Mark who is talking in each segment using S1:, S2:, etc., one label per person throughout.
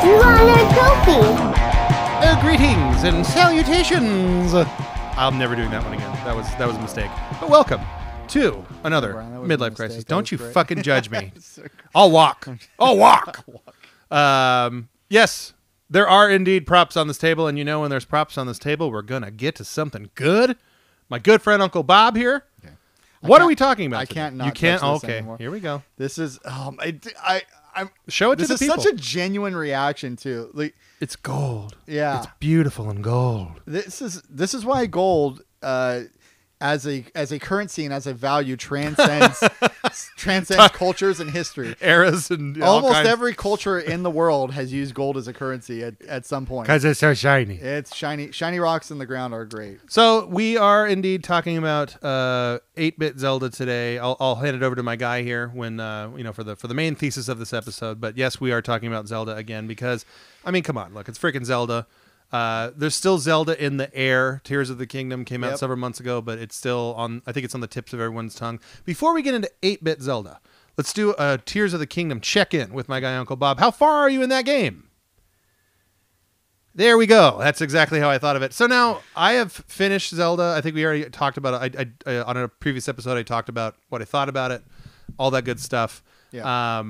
S1: You want a trophy?
S2: Greetings and salutations. I'm never doing that one again. That was a mistake. But welcome to another
S3: Brian, that was a
S2: midlife
S3: mistake.
S2: crisis.
S3: That
S2: Don't
S3: was
S2: you
S3: great.
S2: fucking judge me.
S3: So
S2: I'll walk. I'll walk. Yes, there are indeed props on this table, and you know when there's props on this table, we're gonna get to something good. My good friend Uncle Bob here.
S3: Okay.
S2: What are we talking about?
S3: I
S2: today?
S3: can't not
S2: You can't.
S3: touch this
S2: Okay,
S3: anymore.
S2: here we go.
S3: This is I'm
S2: Show it to
S3: this
S2: the
S3: is
S2: people.
S3: such a genuine reaction to like
S2: It's gold.
S3: yeah.
S2: It's beautiful and gold.
S3: This is why gold as a currency and as a value transcends cultures and history.
S2: Eras and all
S3: Almost
S2: kinds.
S3: every culture in the world has used gold as a currency at some point.
S2: Because it's so shiny.
S3: It's shiny rocks in the ground are great.
S2: So we are indeed talking about 8-bit Zelda today. I'll hand it over to my guy here when for the main thesis of this episode. But yes, we are talking about Zelda again because I mean, come on, look, it's freaking Zelda. There's still Zelda in the air. Tears of the Kingdom came out several months ago, but it's still on. I think it's on the tips of everyone's tongue. Before we get into 8-bit Zelda, let's do a Tears of the Kingdom check-in with my guy Uncle Bob. How far are you in that game? There we go. That's exactly how I thought of it. So now I have finished Zelda. I think we already talked about it. I on a previous episode I talked about what I thought about it, all that good stuff.
S3: Yeah.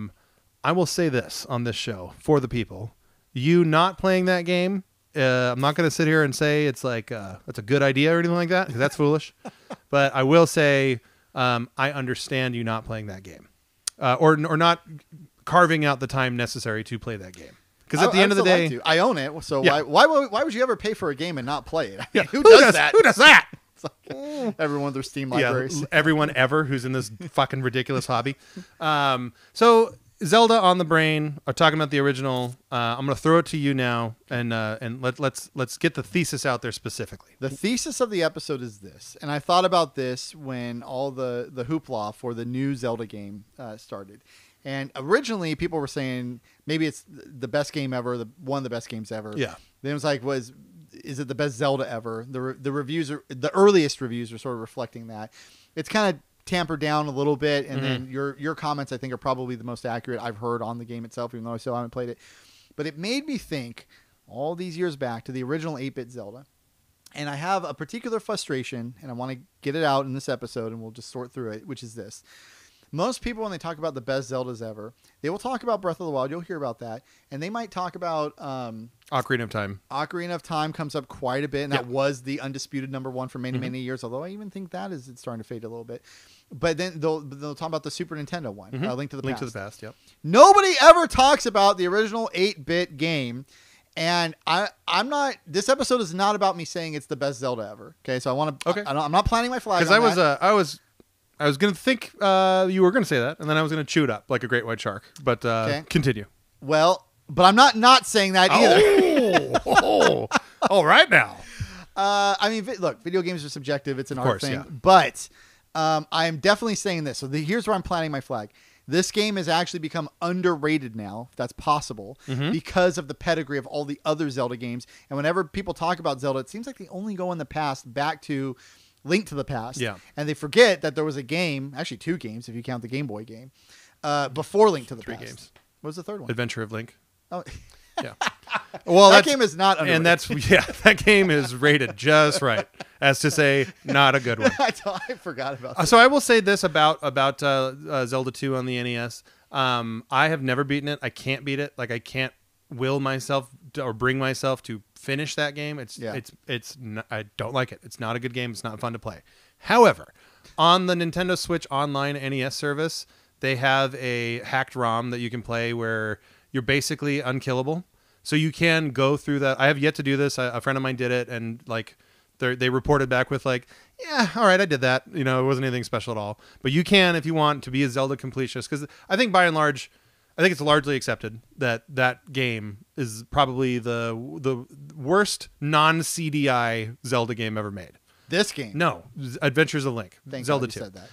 S2: I will say this on this show for the people: you not playing that game. I'm not going to sit here and say it's like that's a good idea or anything like that because that's foolish. But I will say I understand you not playing that game or not carving out the time necessary to play that game. Because at the end of the day,
S3: like I own it. So
S2: Yeah.
S3: why would you ever pay for a game and not play it? I mean,
S2: yeah,
S3: who does that?
S2: Who does that?
S3: It's like everyone with their Steam
S2: Yeah,
S3: libraries.
S2: everyone ever who's in this fucking ridiculous hobby. So Zelda on the brain. Are talking about the original. I'm going to throw it to you now, and let's get the thesis out there specifically.
S3: The thesis of the episode is this, and I thought about this when all the hoopla for the new Zelda game started. And originally, people were saying maybe it's the best game ever, one of the best games ever.
S2: Yeah.
S3: Then it was like, is it the best Zelda ever? The reviews are the earliest reviews are sort of reflecting that. It's kind of tampered down a little bit, and then your comments I think are probably the most accurate I've heard on the game itself, even though I still haven't played it. But it made me think all these years back to the original 8-bit Zelda. And I have a particular frustration, and I want to get it out in this episode, and we'll just sort through it, which is this. Most people, when they talk about the best Zeldas ever, they will talk about Breath of the Wild. You'll hear about that. And they might talk about
S2: Ocarina of Time.
S3: Ocarina of Time comes up quite a bit, and that was the undisputed number one for many, many years, although I even think it's starting to fade a little bit. But then they'll talk about the Super Nintendo one, Link to the Past.
S2: Link to the Past, yep.
S3: Nobody ever talks about the original 8-bit game. And I'm not. This episode is not about me saying it's the best Zelda ever. Okay, so I want to.
S2: Okay.
S3: I'm not planting my flag.
S2: Because I was gonna think you were gonna say that, and then I was gonna chew it up like a great white shark. But continue.
S3: Well, but I'm not saying that either.
S2: All right now.
S3: I mean, look, video games are subjective. It's an art thing.
S2: yeah.
S3: But I am definitely saying this. So here's where I'm planting my flag. This game has actually become underrated now, if that's possible, because of the pedigree of all the other Zelda games. And whenever people talk about Zelda, it seems like they only go in the past back to Link to the Past.
S2: Yeah.
S3: And they forget that there was a game, actually 2 games if you count the Game Boy game, before Link to the
S2: 3
S3: Past.
S2: games.
S3: What was the third one?
S2: Adventure of Link.
S3: Oh,
S2: Yeah. Well,
S3: that game is not underrated.
S2: and that game is rated just right, as to say, not a good one.
S3: I forgot about that.
S2: So I will say this about Zelda 2 on the NES. I have never beaten it. I can't beat it. Like I can't will myself or bring myself to finish that game. I don't like it. It's not a good game. It's not fun to play. However, on the Nintendo Switch Online NES service, they have a hacked ROM that you can play where you're basically unkillable. So you can go through that. I have yet to do this. A friend of mine did it, and like they reported back with like, yeah, all right, I did that. You know, it wasn't anything special at all. But you can, if you want, to be a Zelda completionist, because I think by and large, I think it's largely accepted that that game is probably the worst non-CDI Zelda game ever made.
S3: This game.
S2: No, Adventures of Link.
S3: Thank
S2: Zelda
S3: God you
S2: 2.
S3: said that.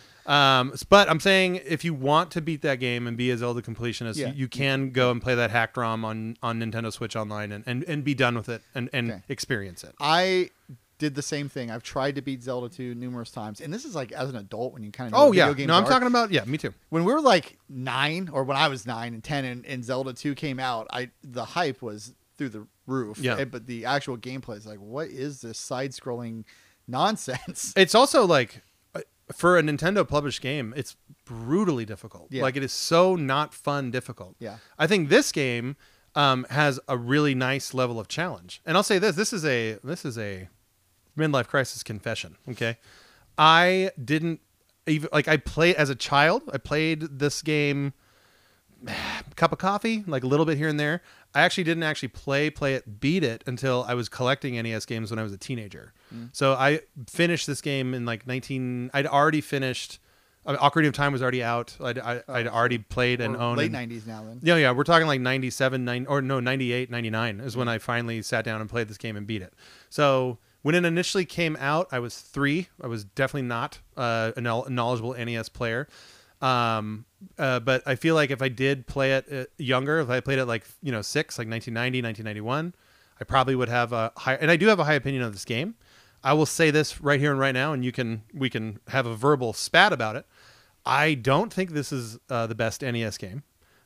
S2: But I'm saying if you want to beat that game and be a Zelda completionist, you can go and play that hacked ROM on Nintendo Switch Online and be done with it and experience it.
S3: I did the same thing. I've tried to beat Zelda 2 numerous times, and this is like as an adult when you kind of know
S2: Oh
S3: what
S2: yeah,
S3: video games
S2: no, I'm
S3: are.
S2: talking about me too.
S3: When we were like 9, or when I was 9 and 10, and Zelda 2 came out, the hype was through the roof.
S2: Yeah.
S3: But the actual gameplay is like, what is this side-scrolling nonsense?
S2: It's also like for a Nintendo published game, it's brutally difficult.
S3: Yeah.
S2: Like it is so not fun difficult.
S3: Yeah.
S2: I think this game has a really nice level of challenge. And I'll say this is a midlife crisis confession. Okay. I didn't even I played as a child. I played this game, cup of coffee, like a little bit here and there. I actually didn't play it, beat it until I was collecting NES games when I was a teenager. So I finished this game in like I'd already finished. Ocarina of Time was already out. I'd already played and owned.
S3: Late 90s now then.
S2: Yeah. We're talking like 97, 98, 99 is when I finally sat down and played this game and beat it. So when it initially came out, I was 3. I was definitely not a knowledgeable NES player. But I feel like if I did play it younger, if I played it like 6, like 1990, 1991, I probably would have a high. And I do have a high opinion of this game. I will say this right here and right now, and we can have a verbal spat about it. I don't think this is the best NES game.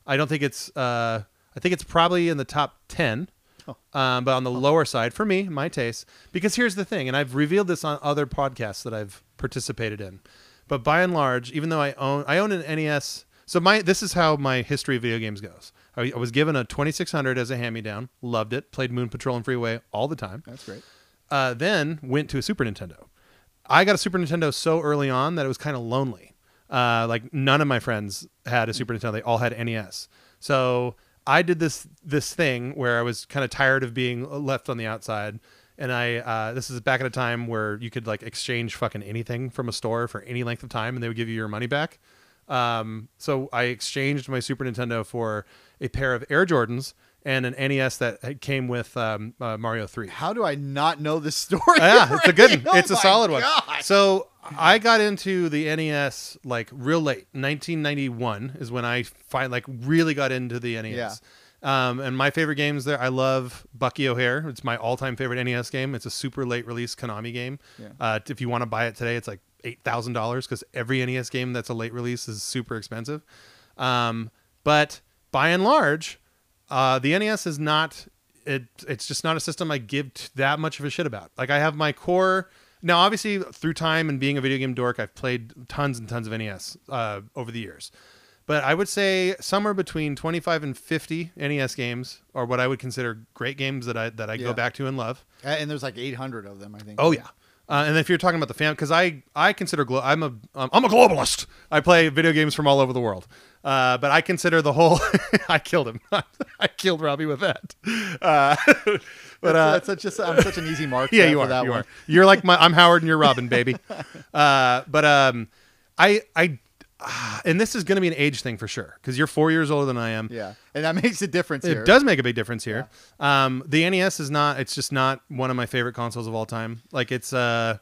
S2: I don't think it's. I think it's probably in the top 10, but on the lower side for me, my taste. Because here's the thing, and I've revealed this on other podcasts that I've participated in. But by and large, even though I own an NES, so this is how my history of video games goes. I was given a 2600 as a hand-me-down, loved it, played Moon Patrol and Freeway all the time.
S3: That's great.
S2: Then went to a Super Nintendo. I got a Super Nintendo so early on that it was kind of lonely. Like none of my friends had a Super Nintendo; they all had NES. So I did this thing where I was kind of tired of being left on the outside. And this is back at a time where you could like exchange fucking anything from a store for any length of time and they would give you your money back. So I exchanged my Super Nintendo for a pair of Air Jordans and an NES that came with Mario 3.
S3: How do I not know this story?
S2: Yeah, it's a good one.
S3: Oh
S2: It's a
S3: my
S2: solid one.
S3: God.
S2: So I got into the NES like real late. 1991 is when I really got into the NES.
S3: Yeah.
S2: And my favorite games there, I love Bucky O'Hare. It's my all-time favorite NES game. It's a super late release Konami game.
S3: Yeah.
S2: If you want to buy it today, it's like $8,000 because every NES game that's a late release is super expensive. But by and large, the NES is not. It's just not a system I give that much of a shit about. Like I have my core. Now, obviously, through time and being a video game dork, I've played tons and tons of NES over the years. But I would say somewhere between 25 and 50 NES games are what I would consider great games that I go back to and love.
S3: And there's like 800 of them, I think.
S2: Oh yeah. And if you're talking about the fan, because I consider I'm a globalist. I play video games from all over the world. But I consider the whole. I killed him. I killed Robbie with that. But
S3: I'm such an easy mark.
S2: Yeah,
S3: for
S2: you are.
S3: that
S2: You
S3: one.
S2: are. You're like I'm Howard and you're Robin, baby. And this is going to be an age thing for sure because you're 4 years older than I am.
S3: Yeah, and that makes a difference here.
S2: It does make a big difference here. Yeah. The NES is not. It's just not one of my favorite consoles of all time. Like it's. I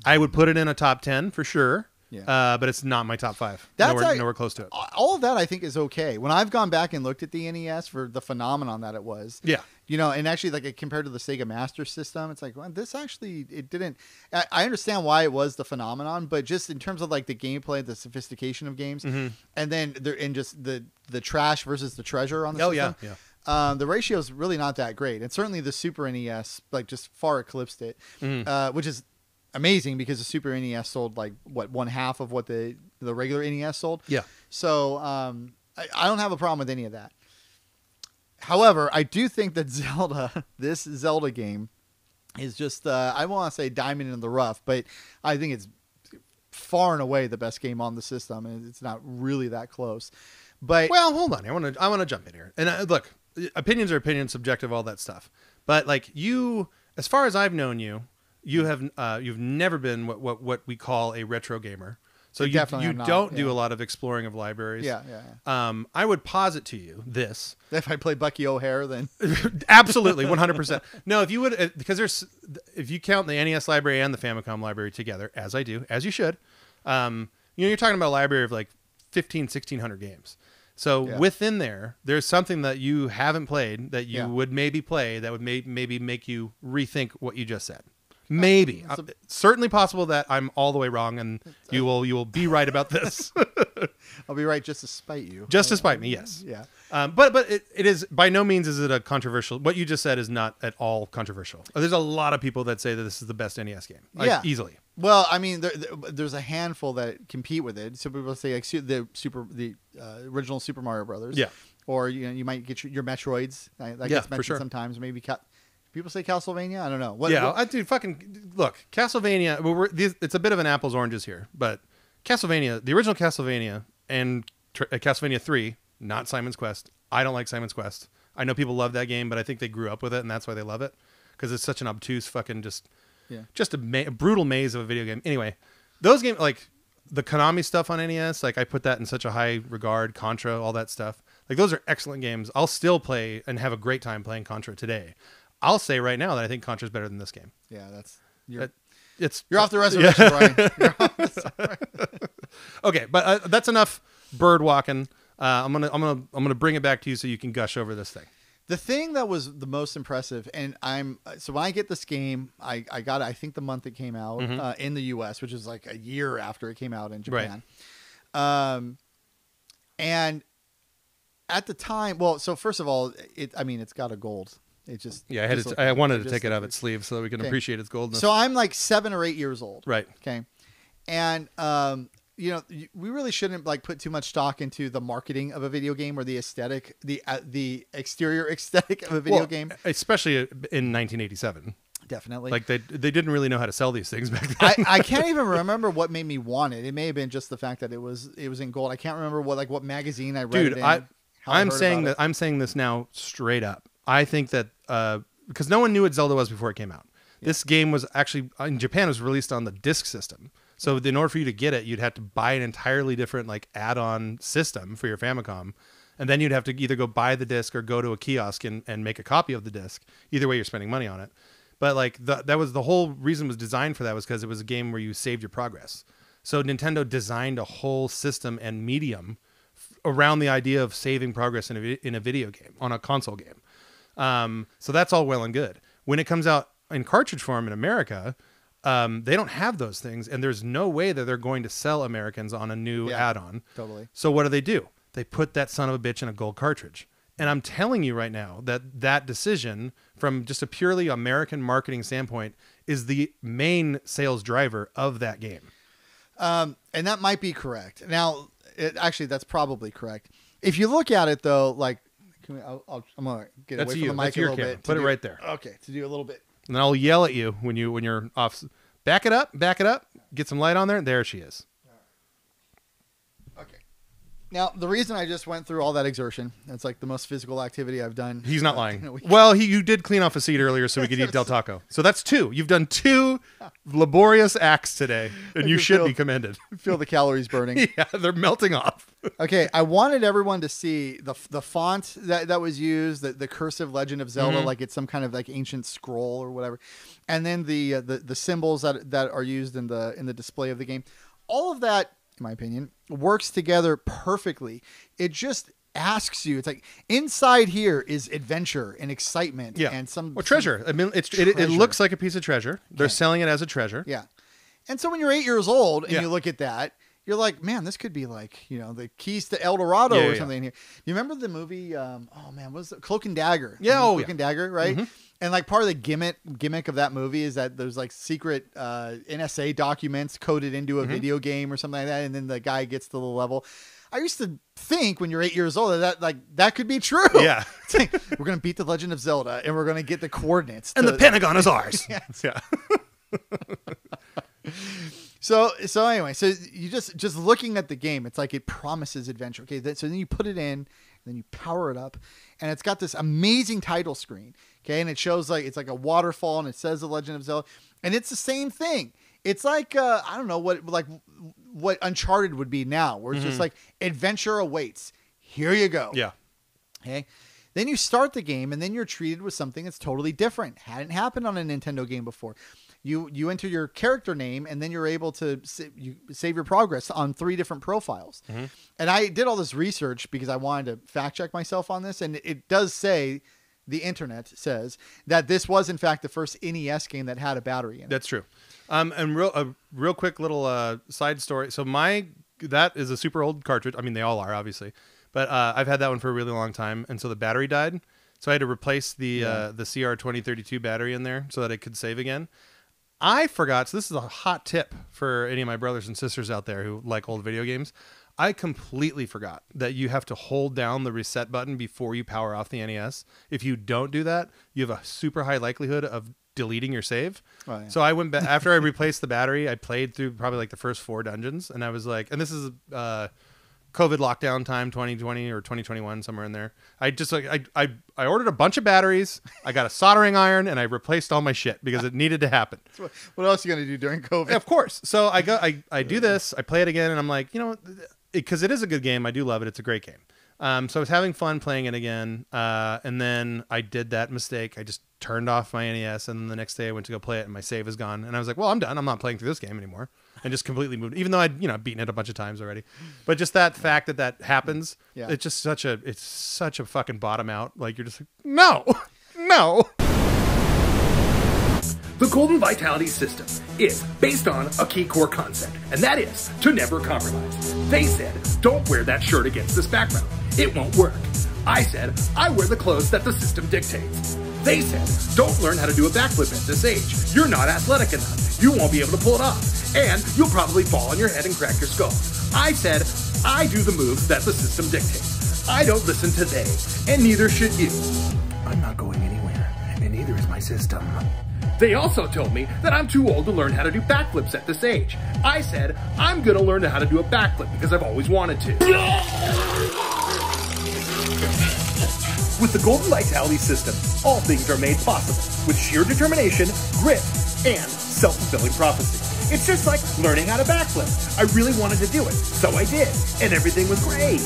S2: would put it in a top 10 for sure. Yeah. But it's not my top 5. Nowhere close to it.
S3: All of that I think is okay. When I've gone back and looked at the NES for the phenomenon that it was.
S2: Yeah.
S3: And actually like compared to the Sega Master System, it's like, well, this actually, it didn't, I understand why it was the phenomenon, but just in terms of like the gameplay, the sophistication of games, and then just the trash versus the treasure on the system.
S2: Yeah.
S3: The ratio is really not that great. And certainly the Super NES, like just far eclipsed it, which is amazing because the Super NES sold like one half of what the regular NES sold.
S2: Yeah.
S3: So I don't have a problem with any of that. However, I do think that this Zelda game is just I want to say diamond in the rough, but I think it's far and away the best game on the system, and it's not really that close. But
S2: well, hold on, I want to jump in here. And look, opinions are opinions, subjective, all that stuff. But like you, as far as I've known you. You've never been what we call a retro gamer. So you don't do a lot of exploring of libraries.
S3: Yeah.
S2: I would posit to you this.
S3: If I play Bucky O'Hare, then
S2: absolutely 100%. No, if you would, because if you count the NES library and the Famicom library together, as I do, as you should, you're talking about a library of like 1,600 games. So within there's something that you haven't played that you would maybe play that would maybe make you rethink what you just said. Maybe. Certainly possible that I'm all the way wrong, and you will be right about this.
S3: I'll be right just to spite you.
S2: Just to spite me, yes.
S3: Yeah.
S2: But it is by no means is it a controversial. What you just said is not at all controversial. There's a lot of people that say that this is the best NES game. Like,
S3: yeah,
S2: easily.
S3: Well, I mean, there's a handful that compete with it. So people say like the original Super Mario Brothers.
S2: Yeah.
S3: Or you might get your Metroids. That gets mentioned
S2: sure.
S3: sometimes. Maybe people say Castlevania. I don't know.
S2: Dude, fucking look, Castlevania. Well, it's a bit of an apples oranges here, but Castlevania, the original Castlevania, and Castlevania 3, not Simon's Quest. I don't like Simon's Quest. I know people love that game, but I think they grew up with it, and that's why they love it, because it's such an obtuse fucking just a brutal maze of a video game. Anyway, those games, like the Konami stuff on NES, like I put that in such a high regard. Contra, all that stuff, like those are excellent games. I'll still play and have a great time playing Contra today. I'll say right now that I think Contra's better than this game.
S3: Yeah,
S2: you're
S3: off the reservation, Brian. You're off the
S2: Okay, but that's enough bird walking. I'm gonna bring it back to you so you can gush over this thing.
S3: The thing that was the most impressive, and so when I get this game, I got it, I think the month it came out in the US, which is like a year after it came out in Japan. Right. And at the time, well, so first of all, it's got a gold. It just
S2: I wanted to take it out of its sleeve so that we can appreciate its goldness.
S3: So I'm like 7 or 8 years old.
S2: Right.
S3: Okay. And we really shouldn't like put too much stock into the marketing of a video game or the aesthetic, the exterior aesthetic of a video game,
S2: especially in 1987.
S3: Definitely.
S2: Like they didn't really know how to sell these things back then.
S3: I can't even remember what made me want it. It may have been just the fact that it was in gold. I can't remember what magazine I read it in.
S2: I'm saying this now straight up. I think that because no one knew what Zelda was before it came out. Yeah. This game was actually in Japan, it was released on the disc system. So in order for you to get it, you'd have to buy an entirely different like add-on system for your Famicom. And then you'd have to either go buy the disc or go to a kiosk and make a copy of the disc. Either way, you're spending money on it. But like that was the whole reason it was designed for that, was because it was a game where you saved your progress. So Nintendo designed a whole system and medium around the idea of saving progress in a video game, on a console game. So that's all well and good. When it comes out in cartridge form in America, they don't have those things, and there's no way that they're going to sell Americans on a new add-on.
S3: Totally.
S2: So what do? They put that son of a bitch in a gold cartridge. And I'm telling you right now that decision, from just a purely American marketing standpoint, is the main sales driver of that game.
S3: And that might be correct. Now, actually, that's probably correct. If you look at it, though, like, I'm going to get away from the mic a little bit.
S2: Put it right there.
S3: Okay, to do a little bit.
S2: And then I'll yell at you when you're off. Back it up. Get some light on there. There she is.
S3: Okay. Now, the reason I just went through all that exertion, it's like the most physical activity I've done.
S2: He's not lying. Well, you did clean off a seat earlier so we could eat Del Taco. So that's 2. You've done 2 laborious acts today, and you should be commended.
S3: Feel the calories burning.
S2: Yeah, they're melting off.
S3: Okay, I wanted everyone to see the font that was used, the cursive Legend of Zelda, like it's some kind of like ancient scroll or whatever, and then the symbols that are used in the display of the game. All of that, in my opinion, works together perfectly. It just asks you, it's like inside here is adventure and excitement and some
S2: treasure. I mean, it looks like a piece of treasure. They're selling it as a treasure.
S3: Yeah. And so when you're 8 years old and you look at that, you're like, man, this could be like, the keys to El Dorado or something here. You remember the movie, what was it? Cloak and Dagger.
S2: Yeah.
S3: Cloak and Dagger, right? Mm-hmm. And like part of the gimmick of that movie is that there's like secret NSA documents coded into a video game or something like that. And then the guy gets to the level. I used to think when you're 8 years old that could be true.
S2: Yeah.
S3: It's like, we're going to beat the Legend of Zelda and we're going to get the coordinates.
S2: And the Pentagon is ours.
S3: Yeah. So anyway, so you just looking at the game, it's like it promises adventure. Okay, so then you put it in, then you power it up, and it's got this amazing title screen. Okay, and it shows like it's like a waterfall, and it says The Legend of Zelda, and it's the same thing. It's like I don't know what Uncharted would be now, where it's just like adventure awaits. Here you go.
S2: Yeah.
S3: Okay. Then you start the game, and then you're treated with something that's totally different. Hadn't happened on a Nintendo game before. You enter your character name, and then you're able to save your progress on 3 different profiles. And I did all this research because I wanted to fact check myself on this, and it does say the internet says that this was in fact the first NES game that had a battery in it.
S2: That's true. And real quick little side story. So that is a super old cartridge. I mean, they all are obviously, but I've had that one for a really long time, and so the battery died. So I had to replace the CR2032 battery in there so that it could save again. I forgot. So this is a hot tip for any of my brothers and sisters out there who like old video games. I completely forgot that you have to hold down the reset button before you power off the NES. If you don't do that, you have a super high likelihood of deleting your save. Oh, yeah. So I went back after I replaced the battery. I played through probably like the first 4 dungeons, and I was like, and this is COVID lockdown time, 2020 or 2021, somewhere in there. I just like I ordered a bunch of batteries. I got a soldering iron, and I replaced all my shit because it needed to happen.
S3: What else are you gonna do during COVID?
S2: Of course. So I do this. I play it again, and I'm like, because it is a good game. I do love it. It's a great game. So I was having fun playing it again, and then I did that mistake. I just turned off my NES, and then the next day I went to go play it, and my save is gone. And I was like, well, I'm done. I'm not playing through this game anymore. And just completely moved, even though I'd beaten it a bunch of times already. But just that fact that happens, it's just such a fucking bottom out. Like, you're just like, no.
S4: The Golden Vitality system is based on a key core concept, and that is to never compromise. They said, don't wear that shirt against this background. It won't work. I said, I wear the clothes that the system dictates. They said, don't learn how to do a backflip at this age. You're not athletic enough. You won't be able to pull it off. And you'll probably fall on your head and crack your skull. I said, I do the moves that the system dictates. I don't listen to they, and neither should you. I'm not going anywhere, and neither is my system. They also told me that I'm too old to learn how to do backflips at this age. I said, I'm gonna learn how to do a backflip because I've always wanted to. With the Golden Vitality system, all things are made possible with sheer determination, grit, and self-fulfilling prophecy. It's just like learning how to backflip. I really wanted to do it, so I did, and everything was great.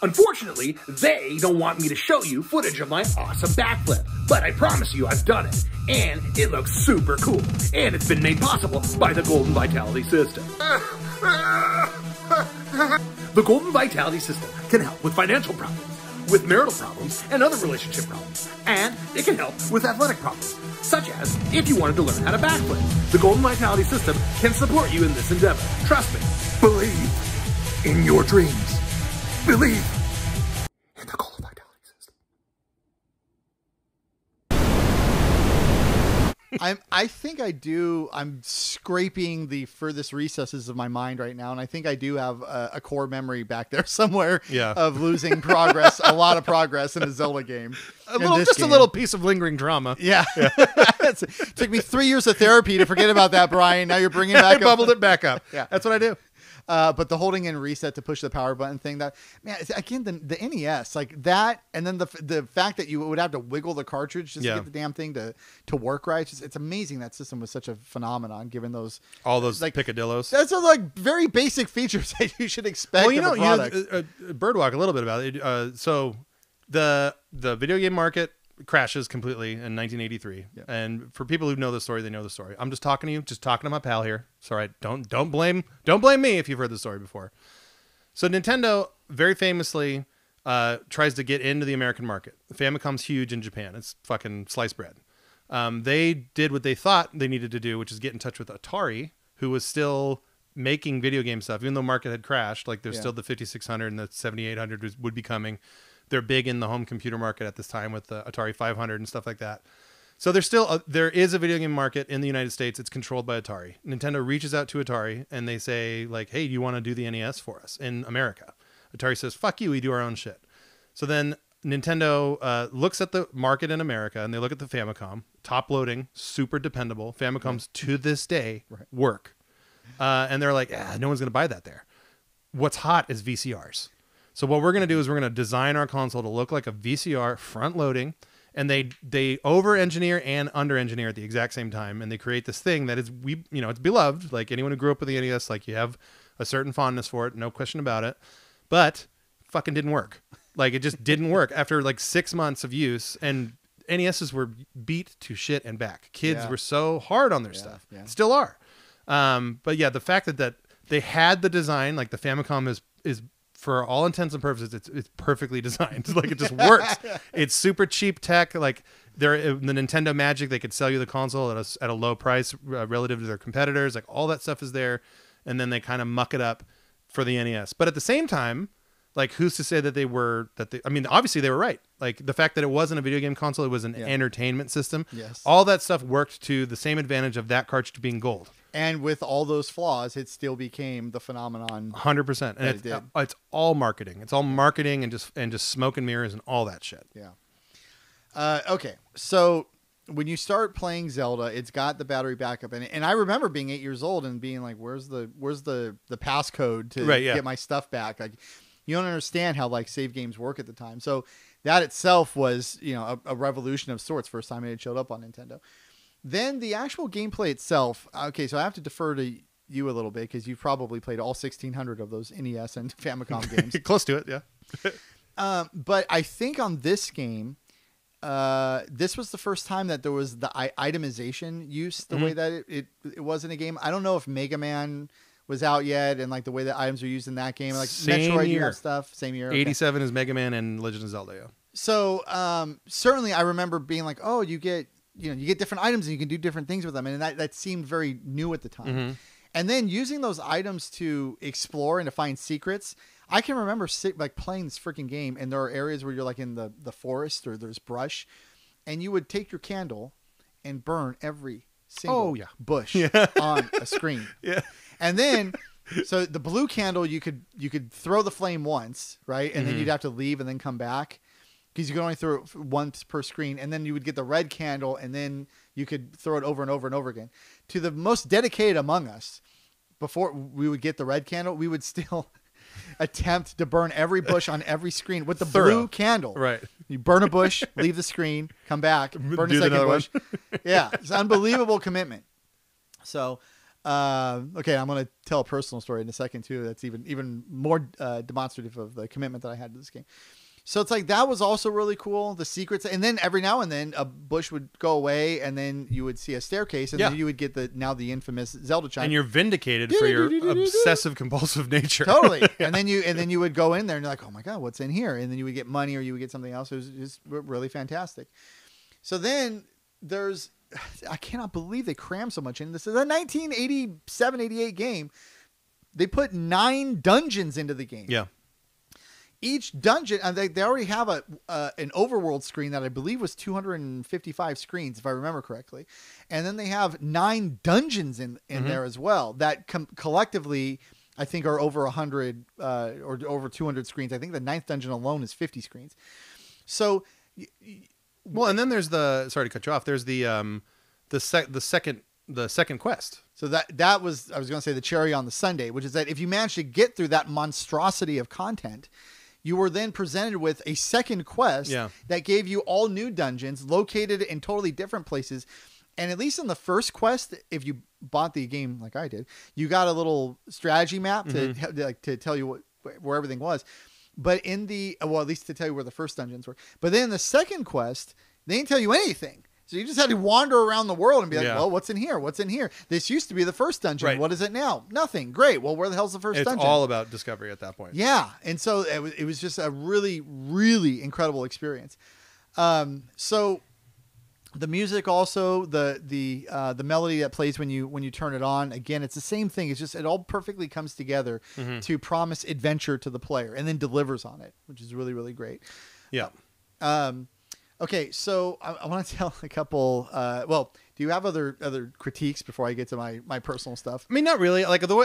S4: Unfortunately, they don't want me to show you footage of my awesome backflip, but I promise you I've done it, and it looks super cool, and it's been made possible by the Golden Vitality system. The Golden Vitality system can help with financial problems, with marital problems, and other relationship problems, and it can help with athletic problems, such as if you wanted to learn how to backflip. The Golden Vitality system can support you in this endeavor. Trust me. Believe in your dreams. Believe in the Golden Vitality system.
S3: I think I do. I'm scraping the furthest recesses of my mind right now, and I think I do have a core memory back there somewhere of losing progress, a lot of progress in a Zelda game.
S2: A little piece of lingering trauma.
S3: Yeah. It took me 3 years of therapy to forget about that, Brian. Now you're bringing it back up.
S2: I bubbled it back up. Yeah, that's what I do.
S3: But the holding in reset to push the power button thing, that, man, again, the NES, like that, and then the fact that you would have to wiggle the cartridge just to get the damn thing to work right. It's amazing that system was such a phenomenon, given
S2: all those
S3: like
S2: picadillos.
S3: That's like very basic features that you should expect. Well,
S2: Birdwalk a little bit about it. So the video game market crashes completely in 1983. Yeah. And for people who know the story, they know the story. I'm just talking to you, just talking to my pal here. Sorry, don't blame me if you've heard the story before. So Nintendo very famously tries to get into the American market. The Famicom's huge in Japan. It's fucking sliced bread. They did what they thought they needed to do, which is get in touch with Atari, who was still making video game stuff, even though market had crashed. Like there's still the 5600 and the 7800 would be coming. They're big in the home computer market at this time with the Atari 500 and stuff like that. So there's still there is a video game market in the United States. It's controlled by Atari. Nintendo reaches out to Atari and they say like, hey, do you want to do the NES for us in America? Atari says, fuck you, we do our own shit. So then Nintendo looks at the market in America and they look at the Famicom, top loading, super dependable. Famicoms to this day work. And they're like, no one's going to buy that there. What's hot is VCRs. So what we're going to do is we're going to design our console to look like a VCR front loading, and they over-engineer and under-engineer at the exact same time, and they create this thing that is it's beloved. Like anyone who grew up with the NES, like you have a certain fondness for it, no question about it. But fucking didn't work. Like it just didn't work after like 6 months of use, and NESs were beat to shit and back. Kids were so hard on their stuff, still are. But yeah, the fact that they had the design, like the Famicom is for all intents and purposes, it's perfectly designed. Like it just works. It's super cheap tech. Like the Nintendo Magic, they could sell you the console at a low price relative to their competitors. Like all that stuff is there, and then they kind of muck it up for the NES. But at the same time, like who's to say that I mean, obviously they were right. Like the fact that it wasn't a video game console, it was an entertainment system.
S3: Yes.
S2: All that stuff worked to the same advantage of that cartridge being gold.
S3: And with all those flaws, it still became the phenomenon.
S2: 100%. And it's all marketing. It's all marketing and just smoke and mirrors and all that shit.
S3: Yeah. Okay. So when you start playing Zelda, it's got the battery backup in it. And I remember being 8 years old and being like, where's the passcode to get my stuff back? Like, you don't understand how like save games work at the time. So that itself was, a revolution of sorts. First time it showed up on Nintendo. Then the actual gameplay itself. Okay, so I have to defer to you a little bit because you've probably played all 1,600 of those NES and Famicom games.
S2: Close to it, yeah.
S3: But I think on this game, this was the first time that there was the itemization use the way that it was in a game. I don't know if Mega Man was out yet and like the way that items are used in that game, like
S2: same
S3: Metroid
S2: year.
S3: Stuff, same year.
S2: 87 is Mega Man and Legend of Zelda. Yeah.
S3: So certainly I remember being like, oh, you get different items and you can do different things with them, and that seemed very new at the time. And then using those items to explore and to find secrets. I can remember playing this freaking game, and there are areas where you're like in the forest or there's brush, and you would take your candle and burn every single bush on a screen.
S2: Yeah.
S3: And then, so the blue candle, you could throw the flame once, right? And then you'd have to leave and then come back because you could only throw it once per screen. And then you would get the red candle, and then you could throw it over and over and over again. To the most dedicated among us, before we would get the red candle, we would still attempt to burn every bush on every screen with the blue candle.
S2: Right.
S3: You burn a bush, leave the screen, come back, burn a second bush. Yeah. It's unbelievable commitment. So, okay, I'm going to tell a personal story in a second too. That's even more demonstrative of the commitment that I had to this game. So it's like that was also really cool. The secrets, and then every now and then a bush would go away, and then you would see a staircase, and then you would get the infamous Zelda chime.
S2: And you're vindicated for your obsessive compulsive nature.
S3: Totally. And then you would go in there and you're like, oh my god, what's in here? And then you would get money or you would get something else. It was just really fantastic. So then I cannot believe they crammed so much in. This is a 1987-88 game. They put 9 dungeons into the game.
S2: Yeah.
S3: Each dungeon, and they already have an overworld screen that I believe was 255 screens, if I remember correctly. And then they have 9 dungeons in there as well that collectively, I think, are over 100 or over 200 screens. I think the 9th dungeon alone is 50 screens. So,
S2: well, and then there's sorry to cut you off. There's the second quest.
S3: So that was, I was going to say, the cherry on the sundae, which is that if you manage to get through that monstrosity of content, you were then presented with a second quest that gave you all new dungeons located in totally different places. And at least in the first quest, if you bought the game like I did, you got a little strategy map to tell you where everything was. But at least to tell you where the first dungeons were. But then in the second quest, they didn't tell you anything. So you just had to wander around the world and be like, well, what's in here? What's in here? This used to be the first dungeon. Right. What is it now? Nothing. Great. Well, where the hell's the first dungeon?
S2: It's all about discovery at that point.
S3: Yeah. And so it was just a really, really incredible experience. So the music also, the melody that plays when you turn it on, again, it's the same thing. It's just, it all perfectly comes together to promise adventure to the player and then delivers on it, which is really, really great.
S2: Yeah.
S3: Okay, so I want to tell a couple. Do you have other critiques before I get to my personal stuff?
S2: I mean, not really. Like the way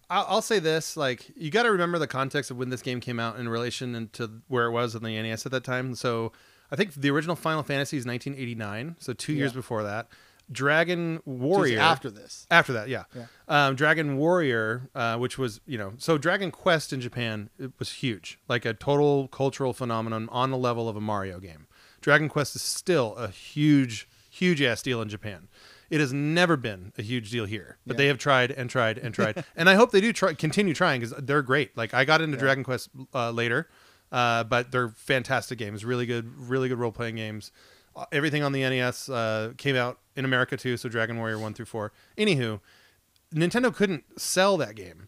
S2: I'll say this, like you got to remember the context of when this game came out in relation to where it was in the NES at that time. So I think the original Final Fantasy is 1989, so 2 years before that. Dragon Warrior
S3: after this.
S2: After that, yeah. Dragon Warrior, which was so Dragon Quest in Japan, it was huge, like a total cultural phenomenon on the level of a Mario game. Dragon Quest is still a huge ass deal in Japan. It has never been a huge deal here, but they have tried and tried and tried. And I hope they do continue trying because they're great. Like I got into Dragon Quest later, but they're fantastic games. Really good role-playing games. Everything on the NES came out in America too, so Dragon Warrior 1 through 4. Anywho, Nintendo couldn't sell that game.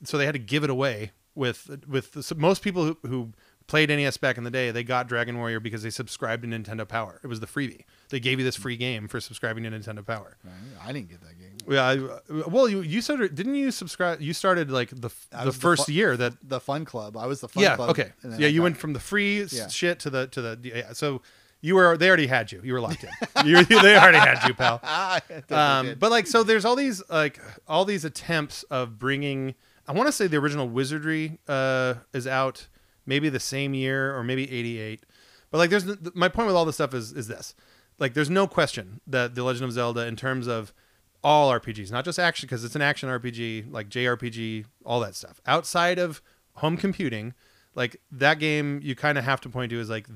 S2: So they had to give it away most people who played NES back in the day, they got Dragon Warrior because they subscribed to Nintendo Power. It was the freebie. They gave you this free game for subscribing to Nintendo Power.
S3: I didn't get that game.
S2: Yeah, well, you started, didn't you subscribe? You started like the first year that
S3: the Fun Club. I was the Fun Club.
S2: Okay, yeah, you went from the free shit to the yeah. So they already had you. You were locked in. They already had you, pal. But like, so there's all these attempts of bringing. I want to say the original Wizardry is out maybe the same year or maybe 88. But like, my point with all this stuff is this. Like, there's no question that The Legend of Zelda, in terms of all RPGs, not just action, because it's an action RPG, like JRPG, all that stuff. Outside of home computing, like that game, you kind of have to point to is like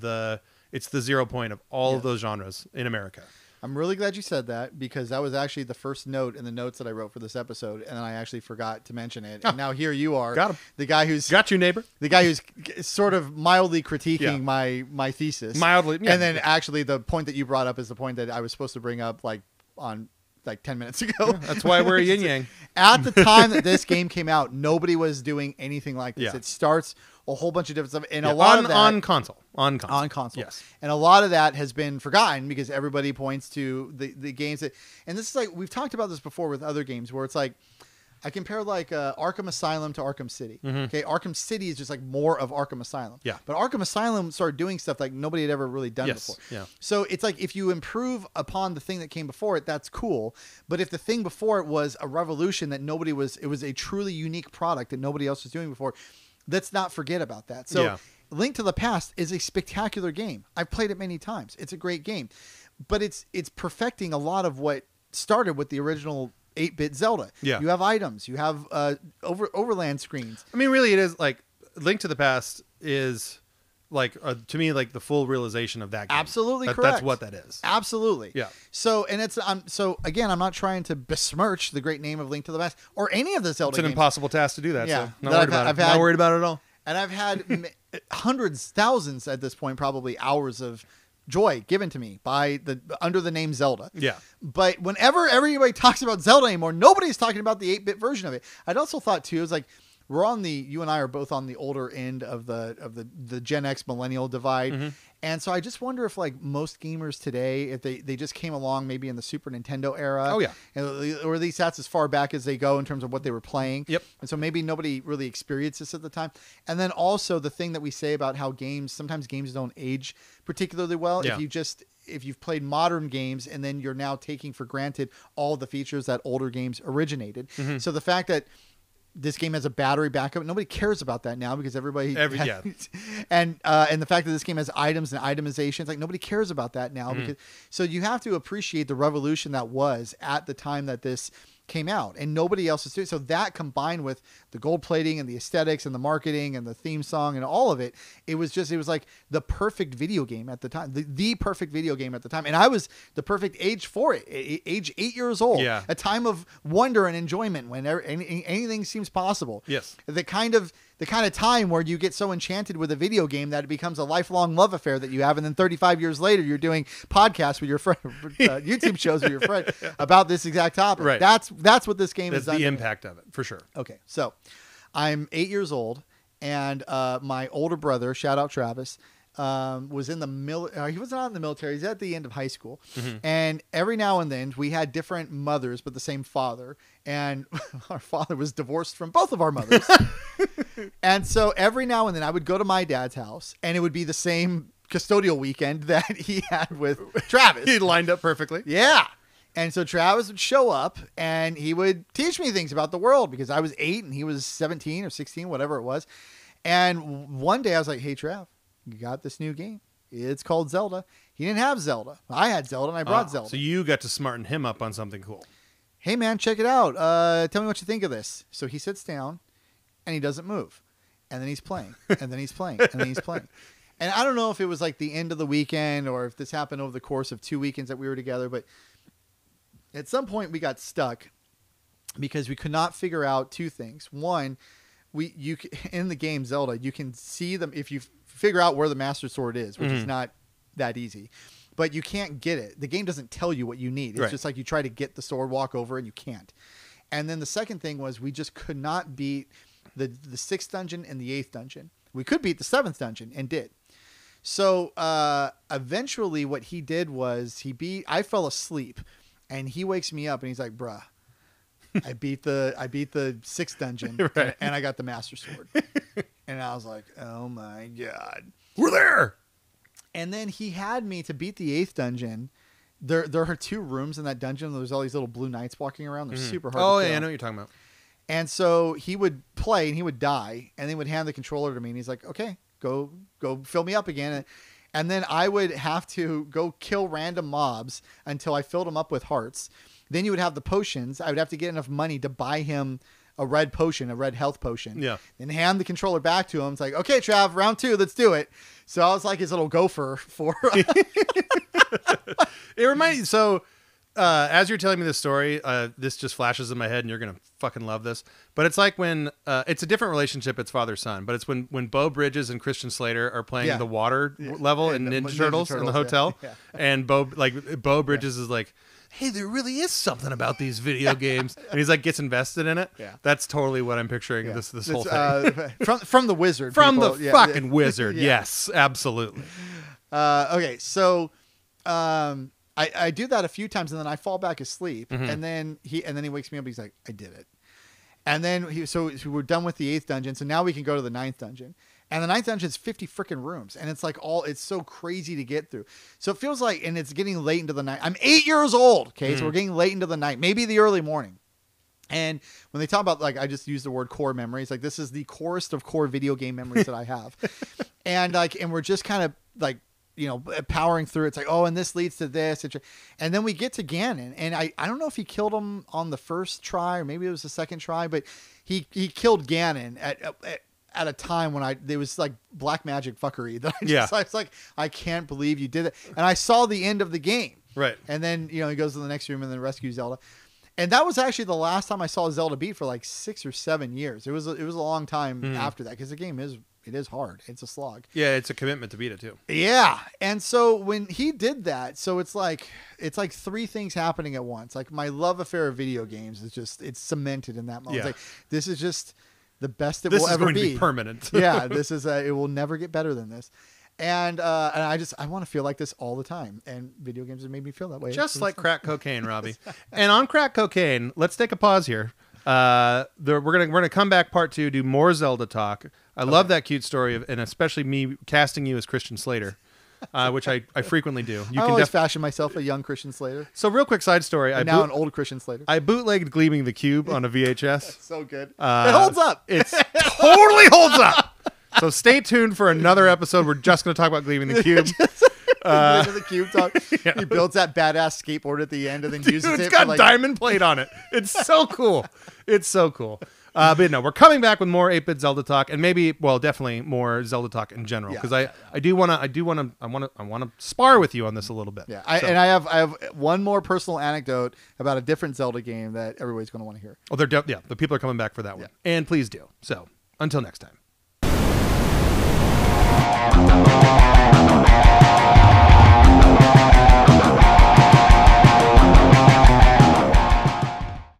S2: it's the 0 point of all of those genres in America.
S3: I'm really glad you said that, because that was actually the first note in the notes that I wrote for this episode, and then I actually forgot to mention it. And now here you are,
S2: got him.
S3: The guy who's
S2: got you, neighbor.
S3: The guy who's sort of mildly critiquing my thesis,
S2: mildly,
S3: and then actually the point that you brought up is the point that I was supposed to bring up like 10 minutes ago.
S2: Yeah, that's why we're yin yang.
S3: At the time that this game came out, nobody was doing anything like this.
S2: Yeah.
S3: It starts a whole bunch of different stuff, and a lot of that
S2: on console.
S3: Yes, and a lot of that has been forgotten because everybody points to the games that, and this is like, we've talked about this before with other games where it's like, I compare like Arkham Asylum to Arkham City.
S2: Mm-hmm.
S3: Okay, Arkham City is just like more of Arkham Asylum.
S2: Yeah,
S3: but Arkham Asylum started doing stuff like nobody had ever really done before.
S2: Yeah.
S3: So it's like, if you improve upon the thing that came before it, that's cool. But if the thing before it was a revolution that it was a truly unique product that nobody else was doing before, let's not forget about that. So Link to the Past is a spectacular game. I've played it many times. It's a great game, but it's perfecting a lot of what started with the original 8-bit Zelda.
S2: Yeah.
S3: You have items, you have overland screens.
S2: I mean, really, it is like Link to the Past is like to me like the full realization of that game.
S3: Absolutely correct.
S2: That's what that is.
S3: Absolutely.
S2: Yeah.
S3: So, and again, I'm not trying to besmirch the great name of Link to the Past or any of the Zelda games.
S2: It's an impossible task to do that.
S3: Yeah.
S2: So not worried about it. Not worried about it at all.
S3: And I've had hundreds, thousands at this point, probably hours of joy given to me under the name Zelda.
S2: Yeah.
S3: But whenever everybody talks about Zelda anymore, nobody's talking about the 8-bit version of it. I'd also thought too, it was like, you and I are both on the older end of the Gen X millennial divide.
S2: Mm-hmm.
S3: And so I just wonder if like most gamers today, if they just came along maybe in the Super Nintendo era.
S2: Oh yeah.
S3: Or at least that's as far back as they go in terms of what they were playing.
S2: Yep.
S3: And so maybe nobody really experienced this at the time. And then also the thing that we say about how sometimes games don't age particularly well.
S2: Yeah.
S3: If you've played modern games and then you're now taking for granted all the features that older games originated.
S2: Mm-hmm.
S3: So the fact that this game has a battery backup, nobody cares about that now because everybody and the fact that this game has items and itemizations, like nobody cares about that now.
S2: Mm-hmm.
S3: Because so you have to appreciate the revolution that was at the time that this came out, and nobody else is doing. So that combined with the gold plating and the aesthetics and the marketing and the theme song and all of it, it was like the perfect video game at the time, the perfect video game at the time. And I was the perfect age for it, age 8 years old, a time of wonder and enjoyment when anything seems possible.
S2: Yes.
S3: The kind of time where you get so enchanted with a video game that it becomes a lifelong love affair that you have, and then 35 years later you're doing podcasts with your friend, YouTube shows with your friend about this exact topic.
S2: Right.
S3: That's what this game is.
S2: That's the impact of it, for sure.
S3: Okay, so I'm 8 years old, and my older brother, shout out Travis, was in the military. He was not in the military. He's at the end of high school. Mm-hmm. And every now and then we had different mothers, but the same father. And our father was divorced from both of our mothers. And so every now and then I would go to my dad's house, and it would be the same custodial weekend that he had with Travis.
S2: He lined up perfectly.
S3: Yeah. And so Travis would show up and he would teach me things about the world because I was 8 and he was 17 or 16, whatever it was. And one day I was like, hey, Trav, you got this new game. It's called Zelda. He didn't have Zelda. I had Zelda and I brought Zelda.
S2: So you got to smarten him up on something cool.
S3: Hey, man, check it out. Tell me what you think of this. So he sits down and he doesn't move. And then he's playing. And then he's playing. And then he's playing. And I don't know if it was like the end of the weekend or if this happened over the course of 2 weekends that we were together, but at some point we got stuck because we could not figure out two things. One, in the game Zelda, you can see them if you figure out where the Master Sword is, which is not that easy, but you can't get it. The game doesn't tell you what you need. It's just like you try to get the sword, walk over, and you can't. And then the second thing was we just could not beat the 6th dungeon and the 8th dungeon. We could beat the 7th dungeon and did. So eventually what he did was I fell asleep and he wakes me up and he's like, bruh, I beat the 6th dungeon
S2: Right.
S3: and I got the Master Sword. And I was like, oh my God.
S2: We're there.
S3: And then he had me to beat the 8th dungeon. There are 2 rooms in that dungeon. There's all these little blue knights walking around. They're super hard
S2: Oh,
S3: to kill.
S2: yeah, I know what you're talking about.
S3: And so he would play and he would die and then would hand the controller to me and he's like, okay, go fill me up again. And then I would have to go kill random mobs until I filled them up with hearts. Then you would have the potions. I would have to get enough money to buy him a red health potion.
S2: Yeah.
S3: Then hand the controller back to him. It's like, okay, Trav, round 2, let's do it. So I was like his little gopher for...
S2: It reminds me, so as you're telling me this story, this just flashes in my head and you're going to fucking love this. But it's like when, it's a different relationship, it's father-son, but it's when Bo Bridges and Christian Slater are playing the water level in Ninja Turtles in the hotel.
S3: Yeah.
S2: And Bo Bridges is like, hey, there really is something about these video games. And he's like, gets invested in it.
S3: Yeah.
S2: That's totally what I'm picturing this whole thing.
S3: From the wizard.
S2: From
S3: people.
S2: the fucking wizard.
S3: Yeah.
S2: Yes, absolutely.
S3: Okay, so I do that a few times and then I fall back asleep and then he wakes me up. He's like, I did it. And then so we're done with the 8th dungeon. So now we can go to the 9th dungeon. And the 9th dungeon is 50 freaking rooms. And it's like it's so crazy to get through. So it feels like, and it's getting late into the night. I'm 8 years old. Okay. So we're getting late into the night, maybe the early morning. And when they talk about, like, I just use the word core memories, like this is the corest of core video game memories that I have. And we're just kind of like, powering through. It's like, oh, and this leads to this. And then we get to Ganon. And I don't know if he killed him on the first try or maybe it was the second try, but he killed Ganon at a time when there was like black magic fuckery that I was like, I can't believe you did it. And I saw the end of the game.
S2: Right.
S3: And then, he goes to the next room and then rescues Zelda. And that was actually the last time I saw Zelda beat for like 6 or 7 years. It was a long time after that because the game is hard. It's a slog.
S2: Yeah, it's a commitment to beat it too.
S3: Yeah. And so when he did that, so it's like 3 things happening at once. Like my love affair of video games is it's cemented in that moment.
S2: Yeah.
S3: It's like, this is just the best it
S2: This
S3: will
S2: is
S3: ever
S2: going
S3: be.
S2: to be permanent.
S3: Yeah. This is it will never get better than this. And I want to feel like this all the time. And video games have made me feel that way.
S2: Just like crack cocaine, Robbie. And on crack cocaine, let's take a pause here. We're gonna come back part 2, do more Zelda talk. I love that cute story and especially me casting you as Christian Slater, which I frequently do.
S3: I always fashion myself a young Christian Slater.
S2: So real quick side story.
S3: And now an old Christian Slater.
S2: I bootlegged Gleaming the Cube on a VHS.
S3: So good. It holds up.
S2: It totally holds up. So stay tuned for another episode. We're just going to talk about Gleaming the Cube.
S3: The cube talk.
S2: Yeah.
S3: He builds that badass skateboard at the end and then uses
S2: Dude,
S3: it.
S2: it's got
S3: for like,
S2: diamond plate on it. It's so cool. It's so cool. But no, we're coming back with more 8-bit Zelda talk and definitely more Zelda talk in general because I want to spar with you on this a little bit.
S3: Yeah, I have one more personal anecdote about a different Zelda game that everybody's going to want to hear.
S2: Oh, the people are coming back for that one, and please do. So until next time.